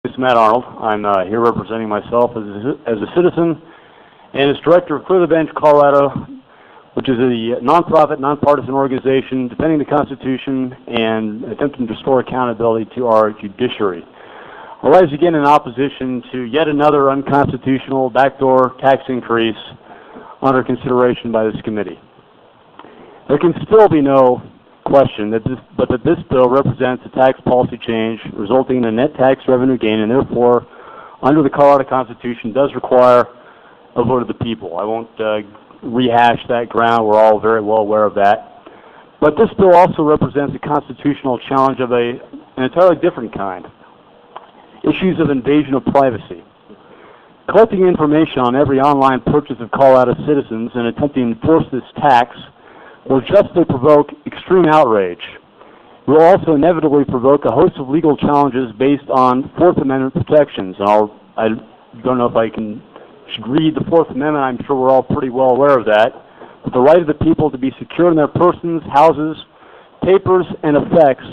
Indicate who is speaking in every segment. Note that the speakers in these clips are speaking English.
Speaker 1: It's Matt Arnold. I'm here representing myself as a citizen and as director of Clear the Bench Colorado, which is a nonprofit, nonpartisan organization defending the Constitution and attempting to restore accountability to our judiciary. I rise again in opposition to yet another unconstitutional backdoor tax increase under consideration by this committee. There can still be no question that this bill represents a tax policy change resulting in a net tax revenue gain, and therefore, under the Colorado Constitution, does require a vote of the people. I won't rehash that ground. We're all very well aware of that. But this bill also represents a constitutional challenge of an entirely different kind. Issues of invasion of privacy. Collecting information on every online purchase of Colorado citizens and attempting to enforce this tax will justly provoke extreme outrage. It will also inevitably provoke a host of legal challenges based on Fourth Amendment protections. I don't know if I should read the Fourth Amendment. I'm sure we're all pretty well aware of that. But the right of the people to be secure in their persons, houses, papers, and effects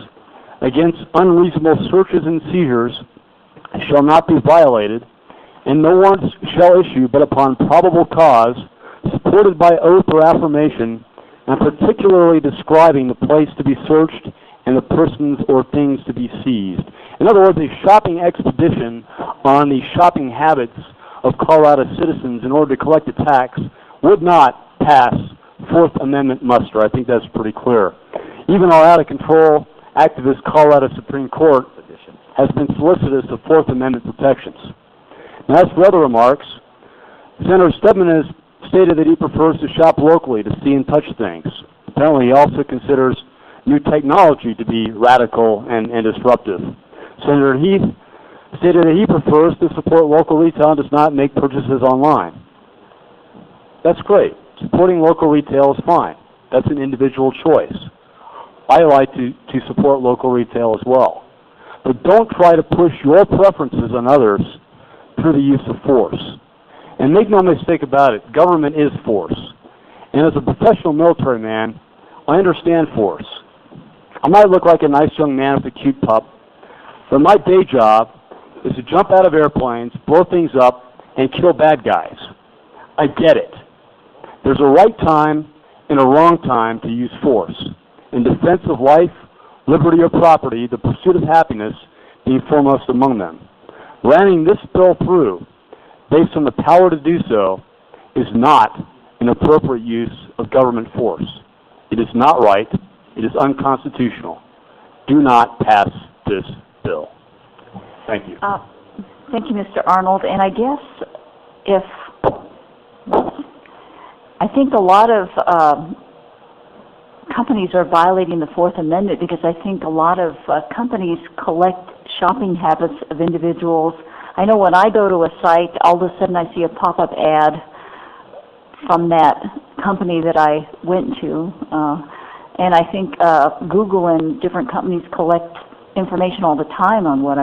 Speaker 1: against unreasonable searches and seizures shall not be violated, and no warrant shall issue but upon probable cause, supported by oath or affirmation, and particularly describing the place to be searched and the persons or things to be seized. In other words, a shopping expedition on the shopping habits of Colorado citizens in order to collect a tax would not pass Fourth Amendment muster. I think that's pretty clear. Even our out-of-control activist Colorado Supreme Court has been solicitous of Fourth Amendment protections. Now, as for other remarks, Senator Stedman has stated that he prefers to shop locally to see and touch things. Apparently, he also considers new technology to be radical and disruptive. Senator Heath stated that he prefers to support local retail and does not make purchases online. That's great. Supporting local retail is fine. That's an individual choice. I like to support local retail as well. But don't try to push your preferences on others through the use of force. And make no mistake about it, government is force. And as a professional military man, I understand force. I might look like a nice young man with a cute pup, but my day job is to jump out of airplanes, blow things up, and kill bad guys. I get it. There's a right time and a wrong time to use force. In defense of life, liberty, or property, the pursuit of happiness being foremost among them. Running this bill through based on the power to do so is not an appropriate use of government force. It is not right. It is unconstitutional. Do not pass this bill. Thank you.
Speaker 2: Thank you, Mr. Arnold. And I guess I think a lot of companies are violating the Fourth Amendment because I think a lot of companies collect shopping habits of individuals. I know when I go to a site, all of a sudden I see a pop-up ad from that company that I went to. And I think Google and different companies collect information all the time on what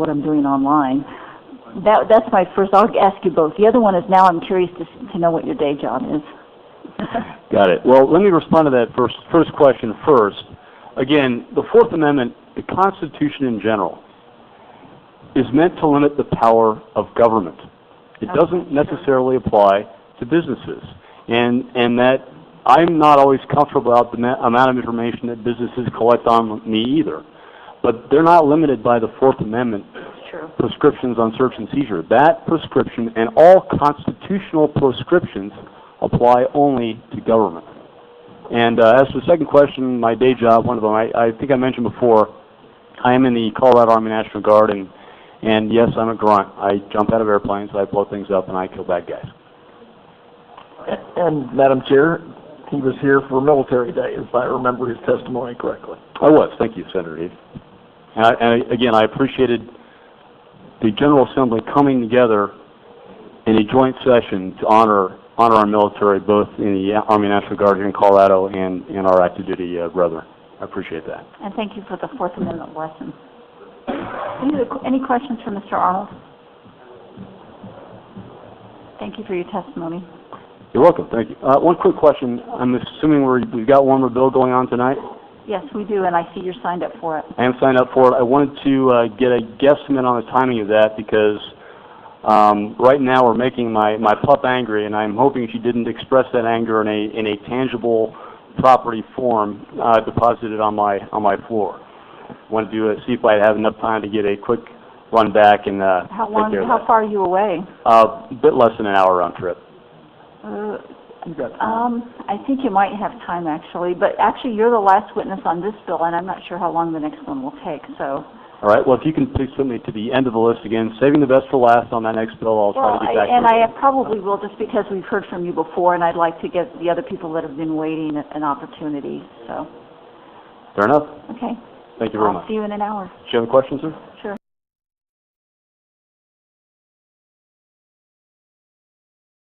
Speaker 2: I'm doing online. That's my first. I'll ask you both. The other one is now I'm curious to know what your day job is.
Speaker 1: Got it. Well, let me respond to that first question first. Again, the Fourth Amendment, the Constitution in general, is meant to limit the power of government. It doesn't necessarily apply to businesses. And that I'm not always comfortable about the amount of information that businesses collect on me either. But they're not limited by the Fourth Amendment prescriptions on search and seizure. That prescription and all constitutional prescriptions apply only to government. And as for the second question, my day job, one of them, I think I mentioned before, I am in the Colorado Army National Guard, and yes, I'm a grunt. I jump out of airplanes, I blow things up, and I kill bad guys.
Speaker 3: And Madam Chair, he was here for Military Day, if I remember his testimony correctly.
Speaker 1: I was. Thank you, Senator Heath. And again, I appreciated the General Assembly coming together in a joint session to honor our military, both in the Army National Guard here in Colorado and in our active duty brethren. I appreciate that.
Speaker 2: And thank you for the Fourth Amendment lesson. Any questions for Mr. Arnold? Thank you for your testimony.
Speaker 1: You're welcome. Thank you. One quick question. I'm assuming we've got one more bill going on tonight?
Speaker 2: Yes, we do, and I see you're signed up for it.
Speaker 1: I am signed up for it. I wanted to get a guesstimate on the timing of that because right now we're making my pup angry, and I'm hoping she didn't express that anger in a tangible property form deposited on my floor. Wanted to see if I have enough time to get a quick run back and
Speaker 2: How far are you away?
Speaker 1: A bit less than an hour round trip.
Speaker 2: I think you might have time actually, but actually you're the last witness on this bill, and I'm not sure how long the next one will take. So.
Speaker 1: All right. Well, if you can please put me to the end of the list again, saving the best for last on that next bill. I'll try to get back.
Speaker 2: And I probably will, just because we've heard from you before, and I'd like to give the other people that have been waiting an opportunity. So.
Speaker 1: Fair enough.
Speaker 2: Okay.
Speaker 1: Thank you very much.
Speaker 2: I'll see you in an hour.
Speaker 1: Do you have a question, sir?